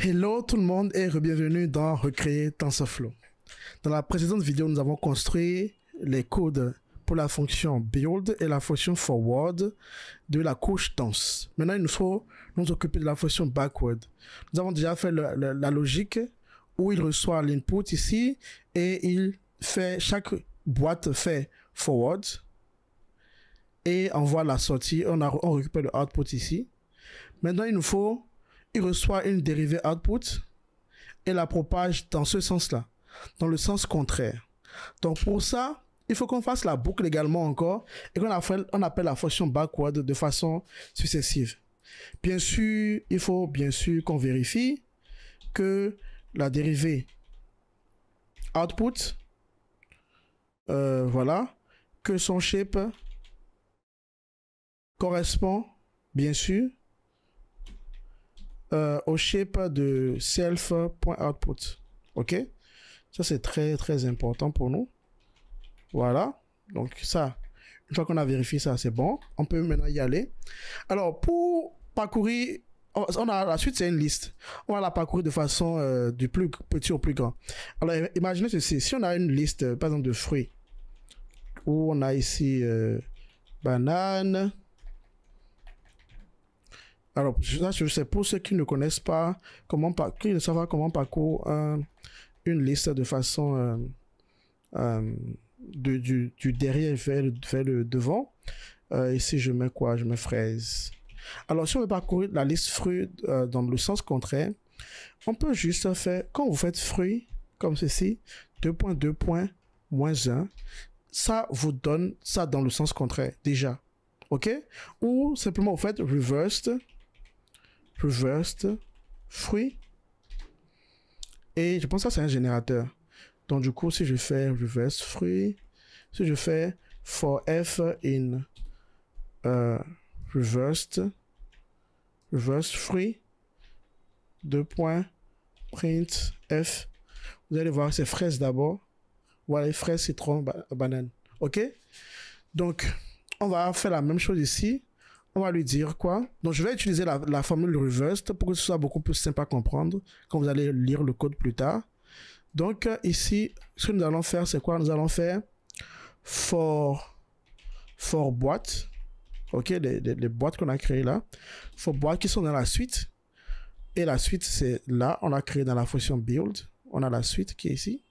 Hello tout le monde et bienvenue dans Recréer TensorFlow. Dans la précédente vidéo, nous avons construit les codes pour la fonction build et la fonction forward de la couche dense. Maintenant, il nous faut nous occuper de la fonction backward. Nous avons déjà fait la logique où il reçoit l'input ici et chaque boîte fait forward et envoie la sortie. On récupère le output ici. Maintenant, il reçoit une dérivée output et la propage dans ce sens-là, dans le sens contraire. Donc pour ça, il faut qu'on fasse la boucle également encore et qu'on appelle la fonction backward de façon successive. Bien sûr, il faut bien sûr qu'on vérifie que la dérivée output, voilà, que son shape correspond bien sûr au shape de self.output. Ok, ça c'est très important pour nous. Voilà, donc ça, une fois qu'on a vérifié ça, c'est bon. On peut maintenant y aller. Alors pour parcourir, la suite c'est une liste. On va la parcourir de façon du plus petit au plus grand. Alors imaginez ceci, si on a une liste par exemple de fruits où on a ici banane. Alors, je sais pour ceux qui ne connaissent pas qui ne savent pas comment parcourir une liste de façon du derrière vers le devant. Ici, je mets quoi? Je mets fraise. Alors, si on veut parcourir la liste fruits dans le sens contraire, on peut juste faire, quand vous faites fruits comme ceci, 2.2. -1, ça vous donne ça dans le sens contraire déjà. Ok? Ou simplement vous faites reversed fruit et je pense que ça c'est un générateur. Donc du coup si je fais reverse fruit, si je fais for f in reversed fruit, print f, vous allez voir c'est fraise d'abord. Voilà, fraise, citron, banane. Ok, donc on va faire la même chose ici. On va lui dire quoi? Donc, je vais utiliser la formule reversed pour que ce soit beaucoup plus simple à comprendre quand vous allez lire le code plus tard. Donc, ici, ce que nous allons faire, c'est quoi? Nous allons faire for boîte. Ok, les boîtes qu'on a créées là. For boîtes qui sont dans la suite. Et la suite, c'est là. On l'a créé dans la fonction build. On a la suite qui est ici.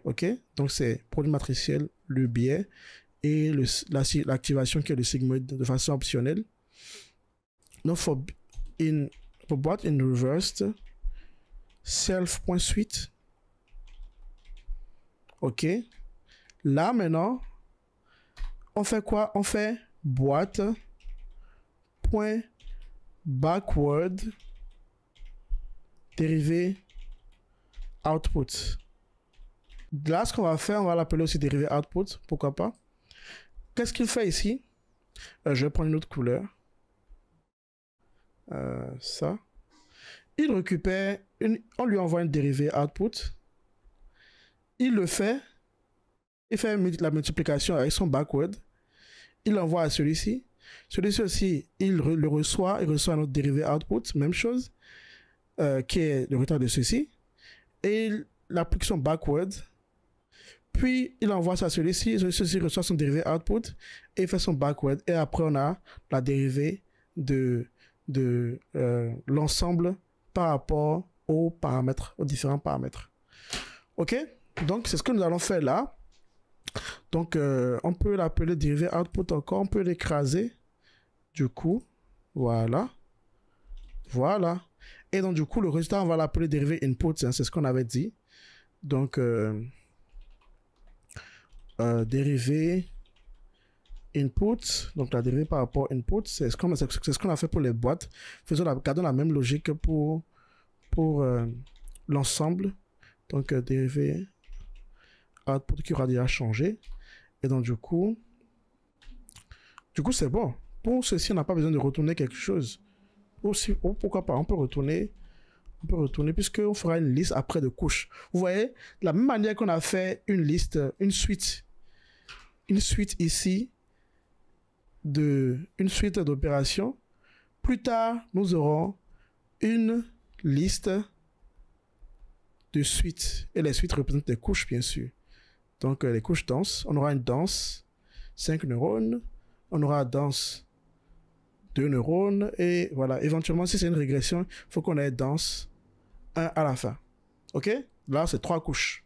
Ok, donc c'est produit matriciel, le biais et l'activation qui est le sigmoid de façon optionnelle. Donc for boîte in reversed self.suite. Ok, là maintenant on fait quoi? On fait boîte point backward dérivé output. Là, ce qu'on va faire, on va l'appeler aussi dérivé output, pourquoi pas. Qu'est-ce qu'il fait ici? Je vais prendre une autre couleur. Ça. Il récupère, on lui envoie une dérivée output. Il le fait. Il fait la multiplication avec son backward. Il l'envoie à celui-ci. Celui-ci aussi, il le reçoit. Il reçoit notre dérivée output, même chose, qui est le retard de ceci. Et il applique son backward. Puis, il envoie ça à celui-ci, celui-ci reçoit son dérivé output et fait son backward. Et après, on a la dérivée de l'ensemble par rapport aux paramètres, aux différents paramètres. Ok? Donc, c'est ce que nous allons faire là. Donc, on peut l'appeler dérivé output encore. On peut l'écraser. Du coup, voilà. Voilà. Et donc, du coup, le résultat, on va l'appeler dérivé input. Hein, c'est ce qu'on avait dit. Donc, dérivée input, donc la dérivée par rapport input, c'est ce qu'on a fait pour les boîtes. Gardons la même logique pour l'ensemble. Donc dérivée output qui aura déjà changé. Et donc du coup c'est bon. Pour ceci, on n'a pas besoin de retourner quelque chose. Aussi, pourquoi pas, on peut retourner puisqu'on fera une liste après de couches. Vous voyez, de la même manière qu'on a fait une liste, une suite ici, une suite d'opérations. Plus tard, nous aurons une liste de suites. Et les suites représentent des couches, bien sûr. Donc, les couches denses. On aura une dense, 5 neurones. On aura dense, 2 neurones. Et voilà, éventuellement, si c'est une régression, il faut qu'on ait dense 1 à la fin. OK? Là, c'est 3 couches.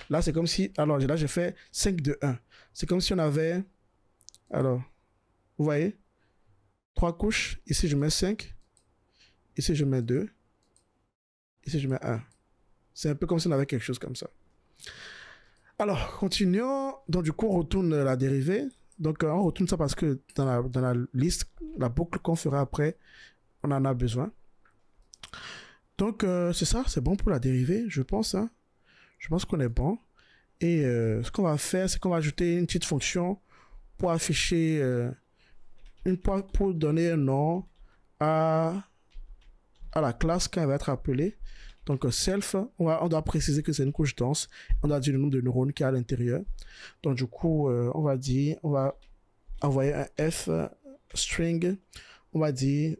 Là, c'est comme si... Alors, là, j'ai fait 5 de 1. C'est comme si on avait... Alors, vous voyez? 3 couches. Ici, je mets 5. Ici, je mets 2. Ici, je mets 1. C'est un peu comme si on avait quelque chose comme ça. Alors, continuons. Donc, du coup, on retourne la dérivée. Donc, on retourne ça parce que dans la liste, la boucle qu'on fera après, on en a besoin. Donc, c'est ça. C'est bon pour la dérivée, je pense. Hein. Je pense qu'on est bon. Et ce qu'on va faire, c'est qu'on va ajouter une petite fonction pour afficher, pour donner un nom à la classe quand elle va être appelée. Donc, self, on doit préciser que c'est une couche dense. On doit dire le nombre de neurones qu'il y a à l'intérieur. Donc, du coup, on va envoyer un f string. On va dire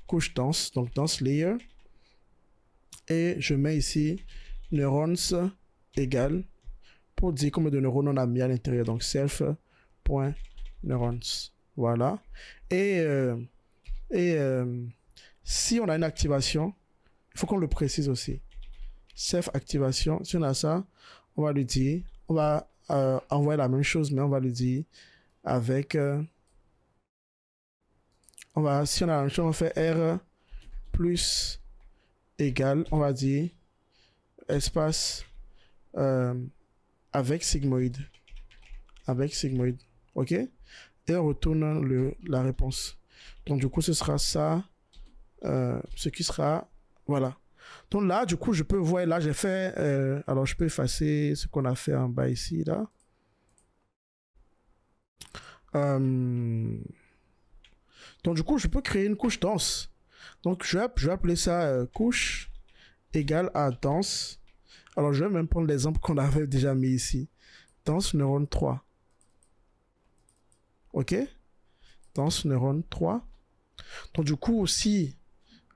couche dense, donc dense layer. Et je mets ici neurons égale pour dire combien de neurones on a mis à l'intérieur. Donc, self.neurons. Voilà. Et si on a une activation, il faut qu'on le précise aussi. Self activation, si on a ça, on va lui dire, on va envoyer la même chose, mais on va lui dire avec, si on a la même chose, on fait R plus égal, on va dire espace avec sigmoïde. Avec sigmoïde. OK? Et on retourne la réponse. Donc, du coup, ce sera ça. Ce qui sera... Voilà. Donc là, du coup, je peux voir... Là, j'ai fait... alors, je peux effacer ce qu'on a fait en bas ici, là. Donc, du coup, je peux créer une couche dense. Donc, je vais appeler ça couche égale à dense. Alors, je vais même prendre l'exemple qu'on avait déjà mis ici. Dense neurone 3. OK? Dense neurone 3. Donc, du coup, aussi...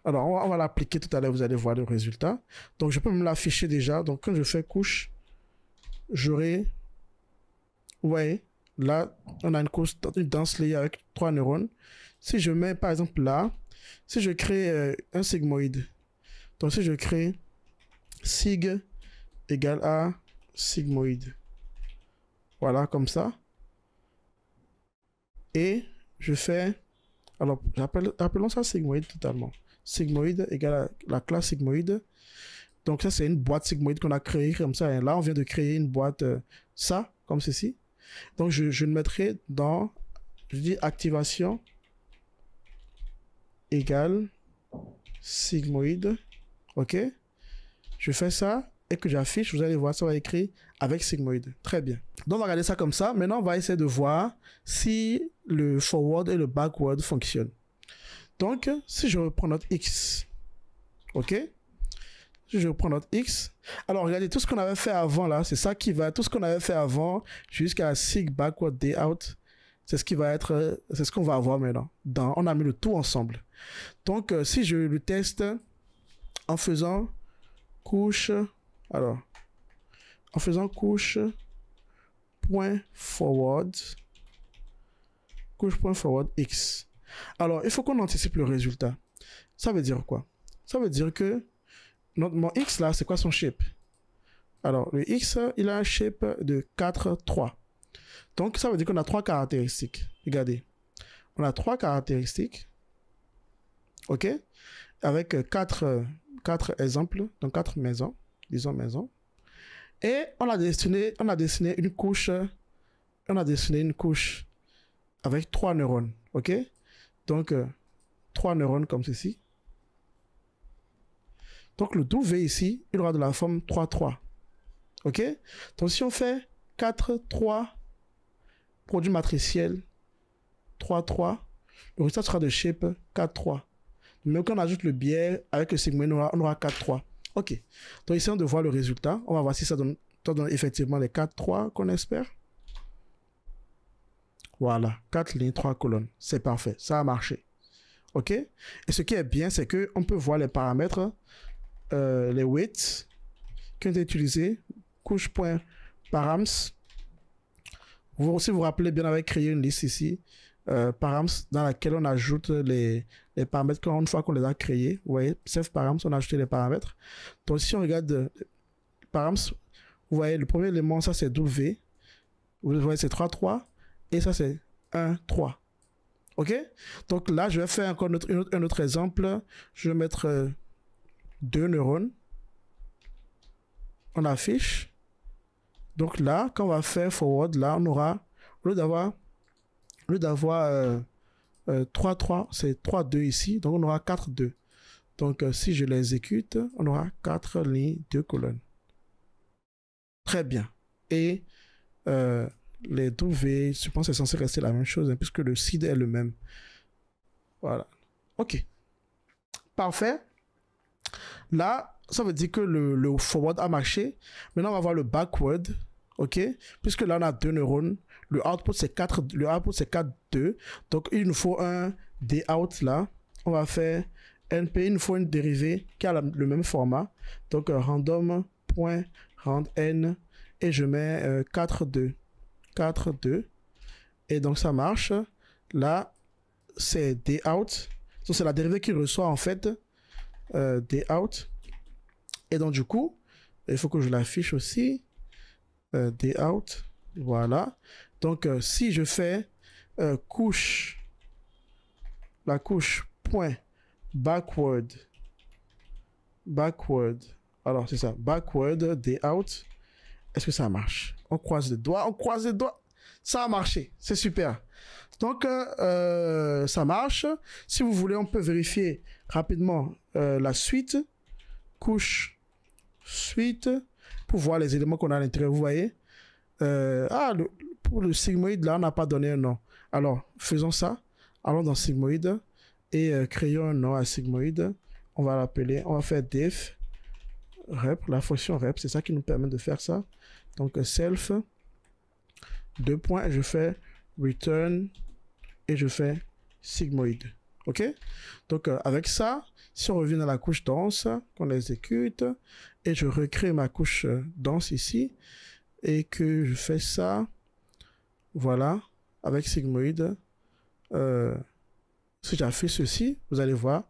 Alors, on va l'appliquer tout à l'heure, vous allez voir le résultat. Donc, je peux même l'afficher déjà. Donc, quand je fais couche, j'aurai... Vous voyez, là, on a une dense layer avec 3 neurones. Si je mets, par exemple, là, si je crée un sigmoïde, donc si je crée sig égale à sigmoïde. Voilà, comme ça. Et je fais... Alors, appelons ça sigmoïde totalement. Sigmoïde égale à la classe sigmoïde. Donc ça, c'est une boîte sigmoïde qu'on a créée comme ça. Et là, on vient de créer une boîte, ça, comme ceci. Donc, je le mettrai dans, je dis activation égale sigmoïde. OK? Je fais ça et que j'affiche, vous allez voir, ça va écrit avec sigmoïde. Très bien. Donc, on va regarder ça comme ça. Maintenant, on va essayer de voir si le forward et le backward fonctionnent. Donc, si je reprends notre X, OK? Si je reprends notre X, alors regardez, tout ce qu'on avait fait avant là, c'est ça qui va, tout ce qu'on avait fait avant jusqu'à sig backward day out, c'est ce qui va être, c'est ce qu'on va avoir maintenant. On a mis le tout ensemble. Donc, si je le teste en faisant couche, alors, en faisant couche point forward X. Alors, il faut qu'on anticipe le résultat. Ça veut dire quoi? Ça veut dire que mon X là, c'est quoi son shape? Alors, le X, il a un shape de 4, 3. Donc, ça veut dire qu'on a 3 caractéristiques. Regardez. On a 3 caractéristiques. OK? Avec 4 exemples. Donc, 4 maisons. Disons maisons. Et on a dessiné une couche. On a dessiné une couche avec 3 neurones. OK? Donc, 3 neurones comme ceci. Donc, le W ici, il aura de la forme 3, 3. OK? Donc, si on fait 4, 3, produit matriciel, 3, 3, le résultat sera de shape 4, 3. Mais quand on ajoute le biais avec le sigmoïde, on aura 4, 3. OK. Donc, essayons de voir le résultat. On va voir si ça donne effectivement les 4, 3 qu'on espère. Voilà, 4 lignes, 3 colonnes. C'est parfait, ça a marché. OK? Et ce qui est bien, c'est qu'on peut voir les paramètres, les weights qui ont été utilisés, couche.params. Si vous vous rappelez bien, on avait créé une liste ici, params, dans laquelle on ajoute les paramètres une fois qu'on les a créés. Vous voyez, self params, on a ajouté les paramètres. Donc, si on regarde params, vous voyez, le premier élément, ça c'est W. Vous voyez, c'est 3, 3. Et ça, c'est 1, 3. OK? Donc là, je vais faire encore un autre exemple. Je vais mettre 2 neurones. On affiche. Donc là, quand on va faire forward, là, on aura, au lieu d'avoir 3, 3, c'est 3, 2 ici. Donc on aura 4, 2. Donc si je l'exécute, on aura 4 lignes, 2 colonnes. Très bien. Et les W, je pense que c'est censé rester la même chose, hein, puisque le seed est le même. Voilà. OK. Parfait. Là, ça veut dire que le forward a marché. Maintenant, on va voir le backward. OK. Puisque là, on a 2 neurones. Le output, c'est 4, 2. Donc, il nous faut un dout là. On va faire NP. Il nous faut une dérivée qui a le même format. Donc, random.randn. Et je mets 4, 2. 4, 2. Et donc, ça marche. Là, c'est dout. Donc, c'est la dérivée qui reçoit, en fait, dout. Et donc, du coup, il faut que je l'affiche aussi. Dout. Voilà. Donc, si je fais couche, la couche point backward. Alors, c'est ça. Backward, dout. Est-ce que ça marche? On croise les doigts, Ça a marché, c'est super. Donc, ça marche. Si vous voulez, on peut vérifier rapidement la suite. Couche, suite, pour voir les éléments qu'on a à l'intérieur. Vous voyez? Pour le sigmoïde, là, on n'a pas donné un nom. Alors, faisons ça. Allons dans sigmoïde et créons un nom à sigmoïde. On va l'appeler, on va faire def rep, la fonction rep, c'est ça qui nous permet de faire ça. Donc self, 2 points, je fais return et je fais sigmoid. OK? Donc avec ça, si on revient dans la couche dense, qu'on exécute et je recrée ma couche dense ici et que je fais ça, voilà, avec sigmoid. Si j'affiche ceci, vous allez voir.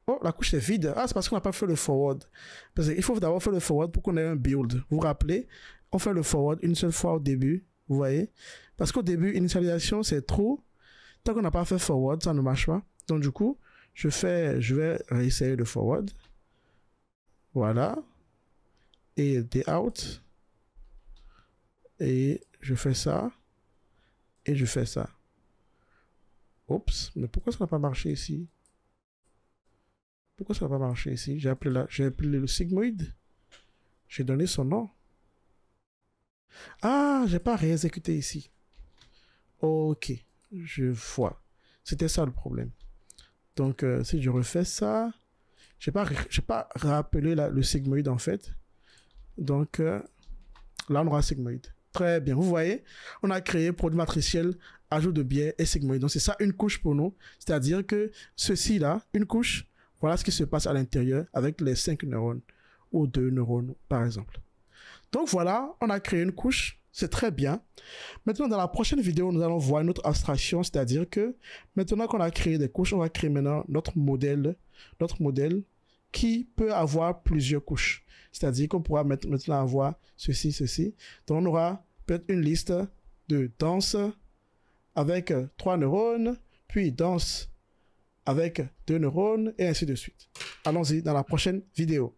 Oh, la couche est vide. Ah, c'est parce qu'on n'a pas fait le forward. Parce qu'il faut d'abord faire le forward pour qu'on ait un build. Vous vous rappelez, on fait le forward une seule fois au début. Vous voyez? Parce qu'au début, initialisation, c'est trop. Tant qu'on n'a pas fait forward, ça ne marche pas. Donc, du coup, je vais réessayer le forward. Voilà. Et dout. Et je fais ça. Et je fais ça. Oups, mais pourquoi ça n'a pas marché ici? Pourquoi ça n'a pas marché ici? J'ai appelé le sigmoid. J'ai donné son nom. Ah, j'ai pas réexécuté ici. Ok, je vois. C'était ça le problème. Donc, si je refais ça, j'ai pas rappelé le sigmoid en fait. Donc, là, on aura sigmoid. Très bien, vous voyez, on a créé produit matriciel, ajout de biais et sigmoid. Donc, c'est ça une couche pour nous. C'est-à-dire que ceci là, une couche, voilà ce qui se passe à l'intérieur avec les 5 neurones ou 2 neurones, par exemple. Donc voilà, on a créé une couche, c'est très bien. Maintenant, dans la prochaine vidéo, nous allons voir une autre abstraction, c'est-à-dire que maintenant qu'on a créé des couches, on va créer maintenant notre modèle qui peut avoir plusieurs couches. C'est-à-dire qu'on pourra maintenant avoir ceci, ceci. Donc on aura peut-être une liste de dense avec 3 neurones, puis dense avec 2 neurones, et ainsi de suite. Allons-y dans la prochaine vidéo.